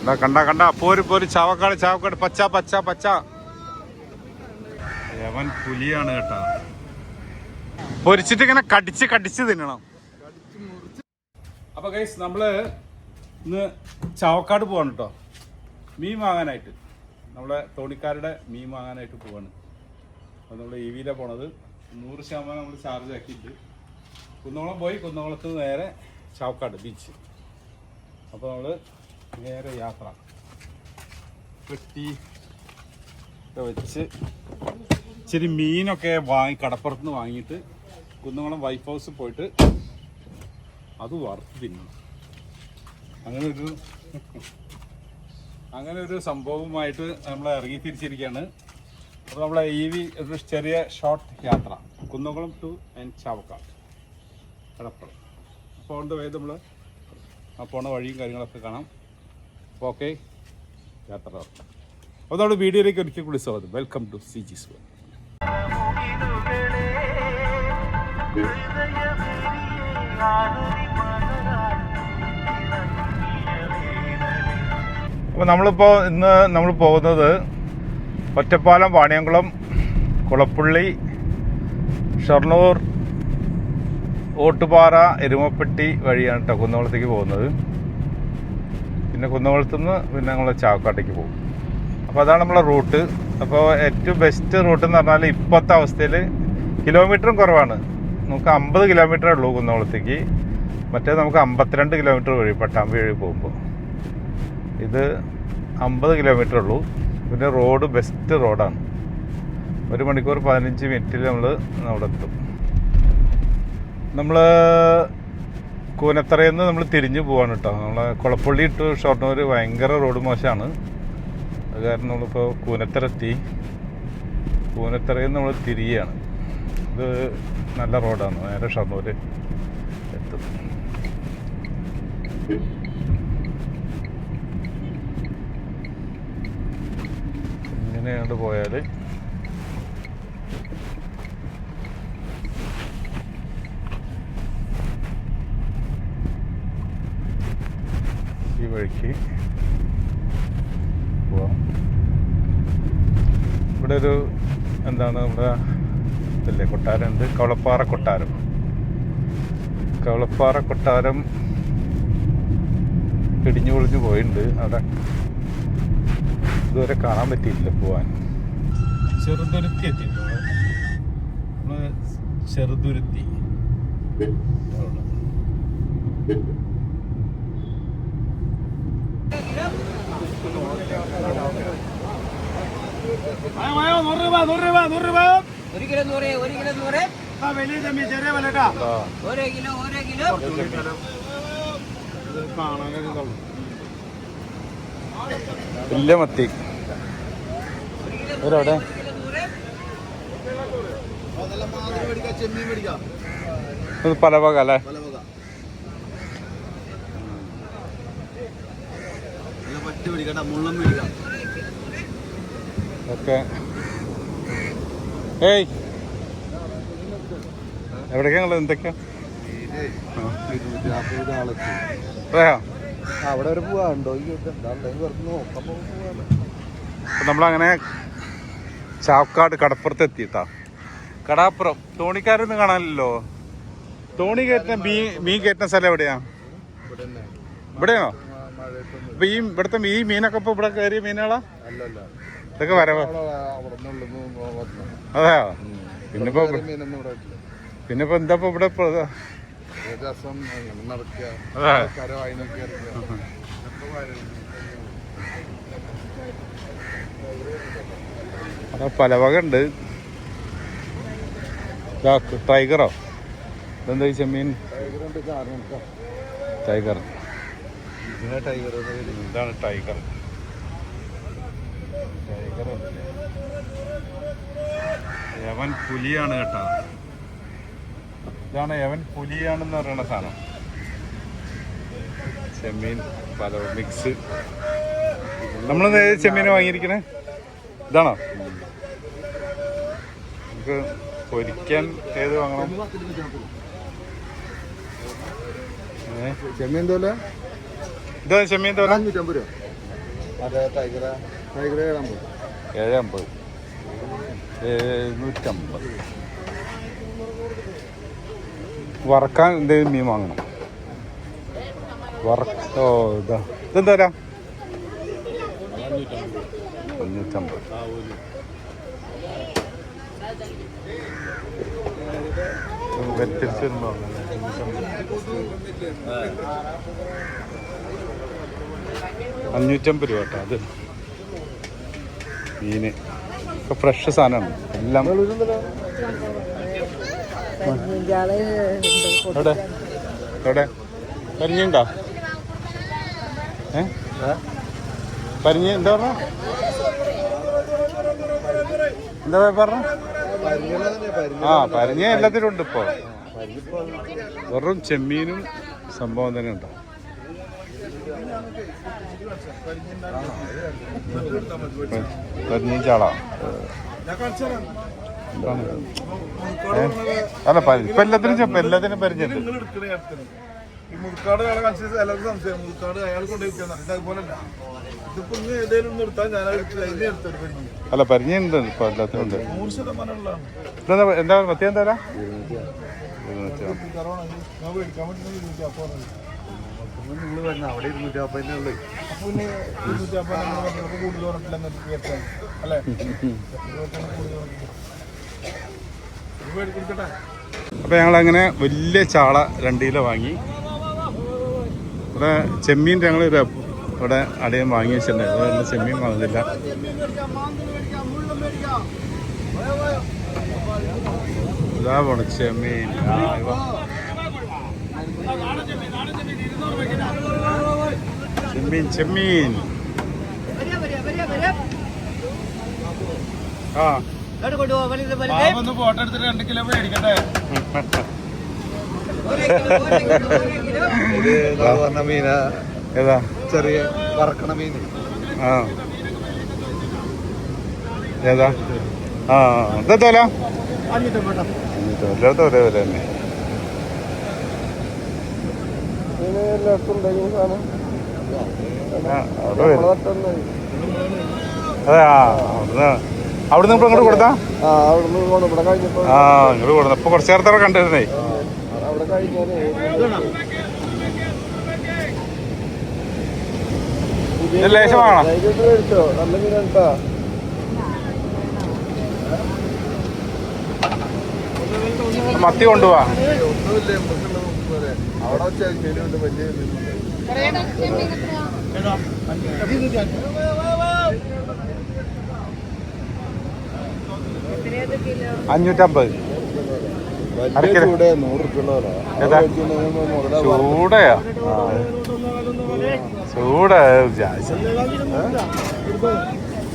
കണ്ട കണ്ട പോര് ചാവക്കാട് പച്ച യവൻ പുലിയാണ് കേട്ടോ. പൊരിച്ചിട്ട് ഇങ്ങനെ കടിച്ച് തിന്നണം. അപ്പൊ ഗൈസ് നമ്മള് ഇന്ന് ചാവക്കാട് പോവാണ് കേട്ടോ, മീൻ വാങ്ങാനായിട്ട്. നമ്മളെ തോണിക്കാരുടെ മീൻ വാങ്ങാനായിട്ട് പോവാണ്. അപ്പോൾ നമ്മൾ EV-യിലാണ് പോണത്. 100% നമ്മൾ ചാർജ് ആക്കിയിട്ട് കുന്നംകുളം പോയി, കുന്നംകുളത്ത് നേരെ ചാവക്കാട് ബീച്ച്. അപ്പോൾ നമ്മൾ നേരെ യാത്ര പെട്ടി വെച്ച് ഇച്ചിരി മീനൊക്കെ കടപ്പുറത്ത് നിന്ന് വാങ്ങിയിട്ട് കുന്നംകുളം വൈഫ് ഹൗസിൽ പോയിട്ട് അത് വറുത്ത് തിന്നണം. അങ്ങനെ ഒരു സംഭവമായിട്ട് നമ്മൾ ഇറങ്ങി തിരിച്ചിരിക്കുകയാണ്. അപ്പോൾ നമ്മളെ EV ഒരു ചെറിയ ഷോർട്ട് യാത്ര കുന്നംകുളം ടു ചാവക്കാട് കടപ്പുറം. അപ്പോൾ അതുകൊണ്ട് വേഗം നമ്മൾ ആ പോണ വഴിയും കാര്യങ്ങളൊക്കെ കാണാം. അപ്പോൾ ഓക്കെ, യാത്ര. അപ്പോൾ നമ്മുടെ വീഡിയോയിലേക്ക് ഒരിക്കൽ കൂടി സ്വാഗതം. Welcome to CG's World. അപ്പോൾ ഇന്ന് നമ്മൾ പോകുന്നത് ഒറ്റപ്പാലം, വാണിയംകുളം, കുളപ്പുള്ളി, ഷൊർണൂർ, ഓട്ടുപാറ, എരുമപ്പെട്ടി വഴിയാണ് കേട്ടോ കുന്നംകുളത്തേക്ക് പോകുന്നത്. പിന്നെ കുന്നംകുളത്തുനിന്ന് പിന്നെ നമ്മൾ ചാവക്കാട്ടേക്ക് പോകും. അപ്പോൾ അതാണ് നമ്മളെ റൂട്ട്. അപ്പോൾ ഏറ്റവും ബെസ്റ്റ് റൂട്ട് എന്ന് പറഞ്ഞാൽ ഇപ്പോഴത്തെ അവസ്ഥയിൽ കിലോമീറ്ററും കുറവാണ്. നമുക്ക് 50 കിലോമീറ്ററേ ഉള്ളൂ കുന്നംകുളത്തേക്ക്. മറ്റേ നമുക്ക് 52 കിലോമീറ്റർ വഴി പട്ടാമ്പി വഴി പോകുമ്പോൾ. ഇത് 50 കിലോമീറ്റർ ഉള്ളൂ. പിന്നെ റോഡ് ബെസ്റ്റ് റോഡാണ്. 1 മണിക്കൂർ 15 മിനിറ്റിൽ നമ്മൾ അവിടെ എത്തും. നമ്മൾ കൂനത്തറയിൽ നിന്ന് നമ്മൾ തിരിഞ്ഞു പോവാണ് കേട്ടോ. നമ്മളെ കുളപ്പള്ളി ടു ഷൊർണൂർ ഭയങ്കര റോഡ് മോശമാണ്. അത് കാരണം നമ്മളിപ്പോൾ കൂനത്തറയിൽ നിന്ന് നമ്മൾ തിരിയുകയാണ്. ഇത് നല്ല റോഡാണ്, നേരെ ഷൊർണൂർ എത്തും. ഇങ്ങനെയാണ്ട് പോയാൽ ഈ വഴിക്ക് പോവാം. ഇവിടെ ഒരു എന്താണ് നമ്മുടെ ഇതല്ലേ കൊട്ടാരമുണ്ട്, കവളപ്പാറ കൊട്ടാരം ഇടിഞ്ഞു പൊളിഞ്ഞു പോയിട്ടുണ്ട്. അവിടെ ഇതുവരെ കാണാൻ പറ്റിയില്ല പോവാൻ. ചെറുതുരുത്തി എത്തിയിട്ടുണ്ട് നമ്മള്. ചെറുതുരുത്തി വലിയ മത്തി ഒരവിടെ. പലവക അല്ലേ? ഓക്കെ. ഏയ് എവിടേക്കാ ഞങ്ങൾ എന്തൊക്കെയാ അവിടെ വരെ പോവാണ്ടോ? നമ്മളങ്ങനെ ചാവക്കാട് കടപ്പുറത്ത് എത്തിയിട്ടാ. കടാപ്പുറം തോണിക്കാരൊന്നും കാണാനില്ലല്ലോ. തോണി കയറ്റുന്ന മീൻ കയറ്റുന്ന സ്ഥലം എവിടെയാ? ഇവിടെയാണോ? അപ്പൊ ഇവിടുത്തെ ഈ മീനൊക്കെ ഇപ്പൊ ഇവിടെ കയറിയ മീനുകളാ? ഇതൊക്കെ വരവോ? അതെയോ? പിന്നിപ്പോ എന്താ ഇവിടെ പലവക ഉണ്ട്. ടൈഗറോ? ഇതെന്താ ചെമ്മീൻ? ടൈഗർ. ഇതാണ് ടൈഗർ. യവൻ പുലിയാണ് കേട്ടോ. ഇതാണ് യവൻ പുലിയാണെന്ന് പറയുന്ന സാധനം. ചെമ്മീൻ പല മിക്സ്. നമ്മൾ ചെമ്മീൻ വാങ്ങിയിരിക്കണേ ഇതാണോ? നമുക്ക് പൊരിക്കാൻ ഏത് വാങ്ങണം? ചെമ്മീൻ തോല. ഇതാ ചെമ്മീൻ തോല 550 രൂപ. 750 750 വറക്കാൻ എന്തെങ്കിലും മീൻ വാങ്ങണം. ഓ ഇതെന്താ 550. വ്യത്യസ്തരുണ്ടോ 550 രൂപ കേട്ടോ. അത് മീന് ഒക്കെ ഫ്രഷ് സാധനമാണ് എല്ലാം. എവിടെ പരിഞ്ഞുണ്ടോ? പരിഞ്ഞ് എന്താ പറഞ്ഞ പറഞ്ഞ? പരിഞ്ഞ എല്ലാത്തിനും ഉണ്ട് ഇപ്പോൾ. വെറും ചെമ്മീനും സംഭവം തന്നെ ഉണ്ടോ. പരിഞ്ഞ ചാള അല്ല ഇപ്പൊ എല്ലാത്തിനും പരിചയം. ഈ മുൾക്കാട് അയാളെ കൺസിഡർ എല്ലാവർക്കും സംശയം. മുൾക്കാട് അയാൾ കൊണ്ടുപോയിരിക്കുന്ന അതുപോലല്ല. ഇതിപ്പോ ഇന്ന് ഏതെങ്കിലും ഒന്ന് എടുത്താൽ ഞാൻ എടുത്തൊരു പരിചയം. അല്ല പരിചയം ഉണ്ട് ഇപ്പൊ എല്ലാത്തിനും ഉണ്ട്. 100% എന്താ മത്തിയ എന്താ മേടിക്കാൻ പറ്റുന്ന അവിടെ 250 ഉള്ളു. അപ്പൊ പിന്നെ 250 കൂടുതൽ പറഞ്ഞിട്ടില്ല അല്ലേ? മേടിക്കട്ടെ. അപ്പോൾ ഞങ്ങളങ്ങനെ വലിയ ചാള 2 കിലോ വാങ്ങി. ഇവിടെ ചെമ്മീൻ ഞങ്ങൾ ഇവിടെ അടയം വാങ്ങി വെച്ചിട്ടുണ്ടായിരുന്നു. അതുകൊണ്ട് ചെമ്മീൻ വാങ്ങുന്നില്ല. ഇതാ പോണം ചെമ്മീൻ. ചെമ്മീൻ ആ ഒന്ന് ഫോട്ടോ എടുത്തിട്ട് 2 കിലോ മേടിക്കട്ടെ. മീന ഏതാ ചെറിയ വറക്കണ മീൻ. ആ ഏതാ? ആ ഇതെത്തോല എല്ലായിടത്തും ഒരേ വില തന്നെ. അതെ അവിടുന്ന് ഇപ്പൊ ഇങ്ങോട്ട് കൊടുത്താ? ആ ഇങ്ങോട്ട് കൊടുത്ത ഇപ്പൊ കുറച്ചു നേരത്തെ കണ്ടിരുന്നേ. ലേശം വാങ്ങണം. മത്തി കൊണ്ടുപോവാ. അവിടെ വലിയ 550. ചൂടയാ ചൂട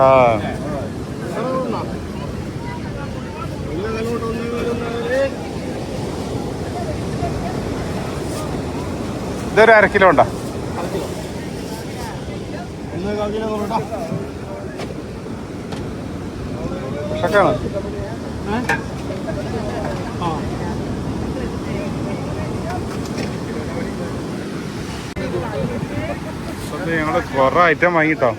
ആ ഇതൊരു 1/2 കിലോ ഉണ്ടോ? ഫ്രഷൊക്കെയാണ്. ഞങ്ങള് കുറെ ഐറ്റം വാങ്ങിട്ടോ.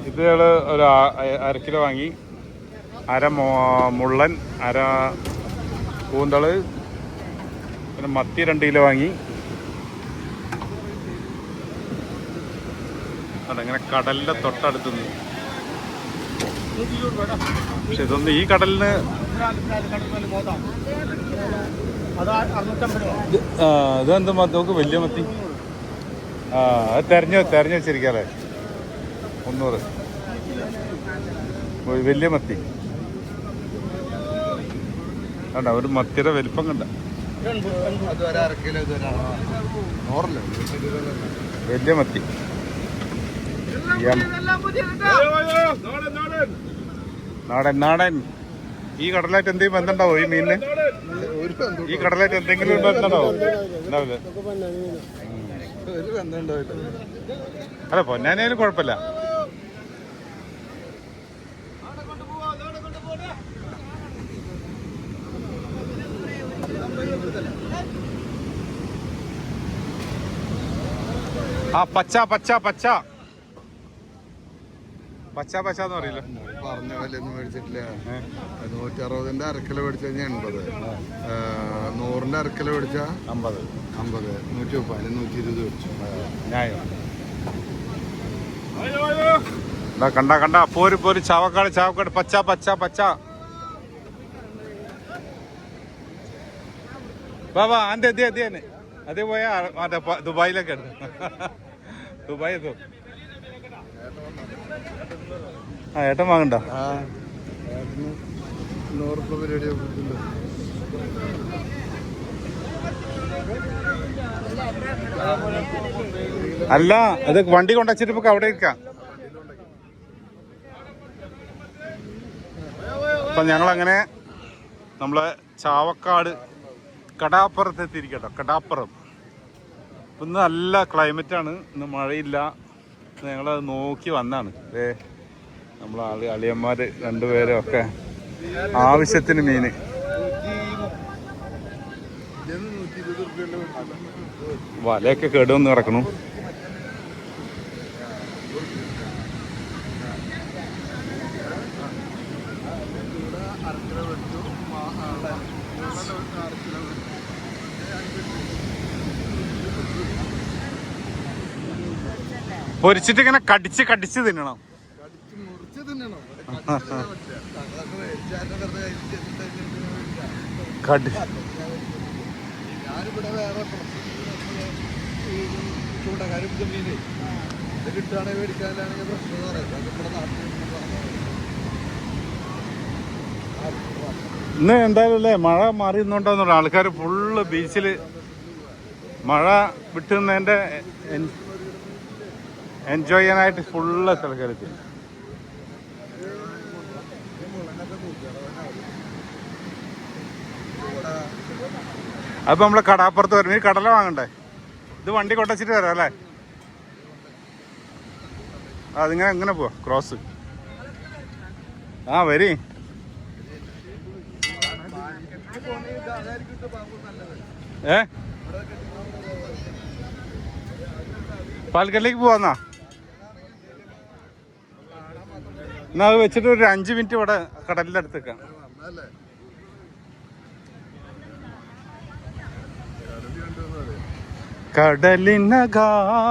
ഇത് ഞങ്ങള് ഒരു 1/2 കിലോ വാങ്ങി. 1/2 മുള്ളൻ, 1/2 കൂന്തള്, പിന്നെ മത്തി 2 കിലോ വാങ്ങി. അതങ്ങനെ കടലിന്റെ തൊട്ടടുത്ത് നിന്ന്. പക്ഷെ ഇതൊന്നും ഈ കടലിന് ഇതെന്ത് നോക്ക് വലിയ മത്തി. ആ അത് തെരഞ്ഞു വെച്ചിരിക്കാല്ലേ 300 വലിയ മത്തി കണ്ട. ഒരു മത്തിയുടെ വലിപ്പം കണ്ട. വലിയ മത്തി നാടൻ. ഈ കടലായിട്ട് എന്തെങ്കിലും ബന്ധമുണ്ടാവോ ഈ മീനിന്? ഈ കടലായിട്ട് എന്തെങ്കിലും ബന്ധമുണ്ടാവോ? ഉണ്ടാവില്ല. അല്ല പൊന്നാനേലും കുഴപ്പമില്ല. ആ പച്ച പച്ച പച്ച പച്ച പച്ച എന്ന് പറയില്ല. പറഞ്ഞ വിലയൊന്നും മേടിച്ചിട്ടില്ല. 160ന്റെ അരക്കിലോ മേടിച്ചു കഴിഞ്ഞാൽ 80, 100ന്റെ അരക്കിലോ മേടിച്ചാ 50, 130, 120 മേടിച്ചു. കണ്ട കണ്ട പോര് പോര് ചാവക്കാട് ചാവക്കാട് പച്ച പച്ച പച്ച. ബാബാ അന്റെ അതേ പോയാ മറ്റേ ദുബായിലൊക്കെ ഉണ്ട്. ദുബായ് എത്തും. ആ ഏട്ടൻ വാങ്ങണ്ട. 100 പരിപാടി. അല്ല അത് വണ്ടി കൊണ്ടുവച്ചിട്ട് ഇപ്പൊ അവിടെ ഇരിക്കാം. അപ്പൊ ഞങ്ങളങ്ങനെ നമ്മളെ ചാവക്കാട് കടാപ്പുറത്ത് എത്തിയിരിക്കട്ടോ. കടാപ്പുറം ഇന്ന് നല്ല ക്ലൈമറ്റാണ്, ഇന്ന് മഴയില്ല. ഞങ്ങളത് നോക്കി വന്നാണ്. നമ്മളെ അളിയന്മാര് രണ്ടുപേരും ഒക്കെ ആവശ്യത്തിന് മീന്. വലയൊക്കെ കേടുവന്ന് കിടക്കണു. പൊരിച്ചിട്ട് ഇങ്ങനെ കടിച്ച് കടിച്ച് തിന്നണം. ഞാനിവിടെ വേറെ ചൂണ്ടക്കാരും മീന് ഇത് കിട്ടുകയാണെങ്കിൽ മേടിക്കാനാണെങ്കിൽ പ്രശ്നം എന്ന് പറയുന്നത് നമ്മുടെ നാട്ടിൽ. ഇന്ന് എന്തായാലും അല്ലേ മഴ മാറി നിന്നുണ്ടോന്ന് ആൾക്കാർ ഫുള്ള് ബീച്ചിൽ മഴ വിട്ടുന്നതിൻ്റെ എൻജോയ് ചെയ്യാനായിട്ട് ഫുള്ള് സ്ഥലക്കാരെത്തി. അപ്പൊ നമ്മള് കടാപ്പുറത്ത് വരും. ഈ കടല വാങ്ങണ്ടേ? ഇത് വണ്ടി കൊണ്ടുവച്ചിട്ട് വരാം അല്ലേ? അതിങ്ങനെ എങ്ങനെ പോവാ ക്രോസ്? ആ വരി. പാൽക്കല്ലേക്ക് പോവാന്നാ? എന്നാ അത് വെച്ചിട്ട് ഒരു 5 മിനിറ്റ് ഇവിടെ കടലിന്റെ അടുത്തേക്കാം. കടലിനഗാധമം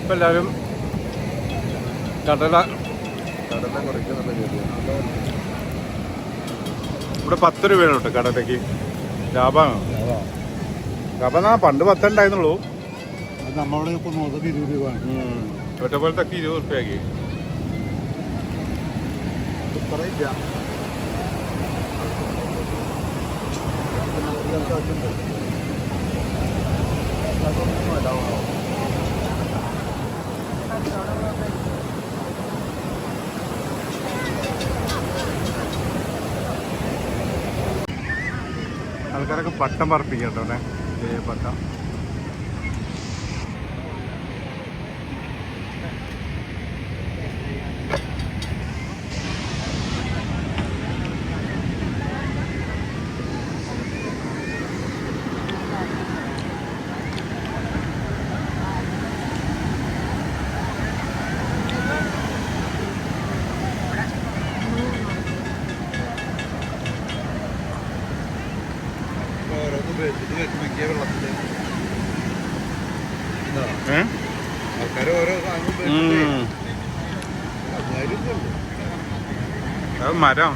ഇപ്പൊ എല്ലാവരും കടല ഇവിടെ 10 രൂപയാണ് കേട്ടോ കടലയ്ക്ക്. ലാഭമാണ്. ലാഭം എന്നാ പണ്ട് 10 ഉണ്ടായിരുന്നുള്ളൂ. നമ്മളെ ഇപ്പൊ 20 രൂപ ഒറ്റപ്പോലത്തൊക്കെ 20 റുപ്യയാക്കി. ആൾക്കാരൊക്കെ പട്ടം പറപ്പിക്കട്ടോ അല്ലേ? പട്ടം അത് മരം.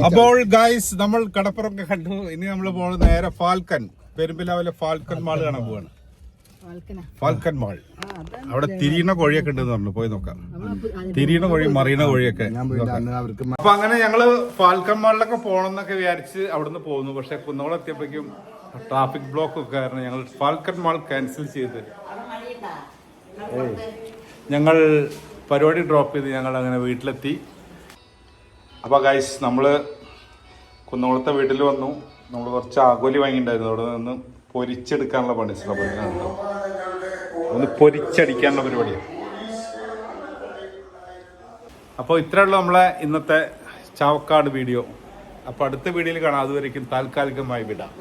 അപ്പോൾ ഗൈസ് നമ്മൾ കടപ്പുറമൊക്കെ കണ്ടു. ഇനി നമ്മൾ പോകുന്നത് നേരെ ഫാൽക്കൺ, പെരുമ്പിലാവിലെ ഫാൽക്കൺ മാൾ കാണാൻ പോവാണ്. Falcon mall. അവിടെ തിരിയണ കോഴിയൊക്കെ ഉണ്ടെന്ന് പറഞ്ഞു. പോയി നോക്കാം. തിരിയണ കോഴി, മറിയണ കോഴിയൊക്കെ. അപ്പൊ അങ്ങനെ ഞങ്ങള് ഫാൽക്കൺ മാളിലൊക്കെ പോകണം എന്നൊക്കെ വിചാരിച്ച് അവിടുന്ന് പോകുന്നു. പക്ഷെ കുന്നോളം എത്തിയപ്പോഴേക്കും ട്രാഫിക് ബ്ലോക്ക് ഒക്കെ കാരണം ഞങ്ങൾ ഫാൽക്കൺ മാൾ ക്യാൻസൽ ചെയ്ത് ഞങ്ങൾ പരിപാടി ഡ്രോപ്പ് ചെയ്ത് ഞങ്ങൾ അങ്ങനെ വീട്ടിലെത്തി. അപ്പോൾ ഗൈസ് നമ്മൾ കുന്നംകുളത്തെ വീട്ടിൽ വന്നു. നമ്മൾ കുറച്ച് ആഗോലി വാങ്ങിയിട്ടുണ്ടായിരുന്നു. അവിടെ നിന്ന് പൊരിച്ചെടുക്കാനുള്ള പണി കേട്ടോ. ഒന്ന് പൊരിച്ചടിക്കാനുള്ള പരിപാടിയാണ്. അപ്പോൾ ഇത്രയുള്ള നമ്മളെ ഇന്നത്തെ ചാവക്കാട് വീഡിയോ. അപ്പോൾ അടുത്ത വീഡിയോയിൽ കാണാം. അതുവരേക്കും താൽക്കാലികമായി വിടാം.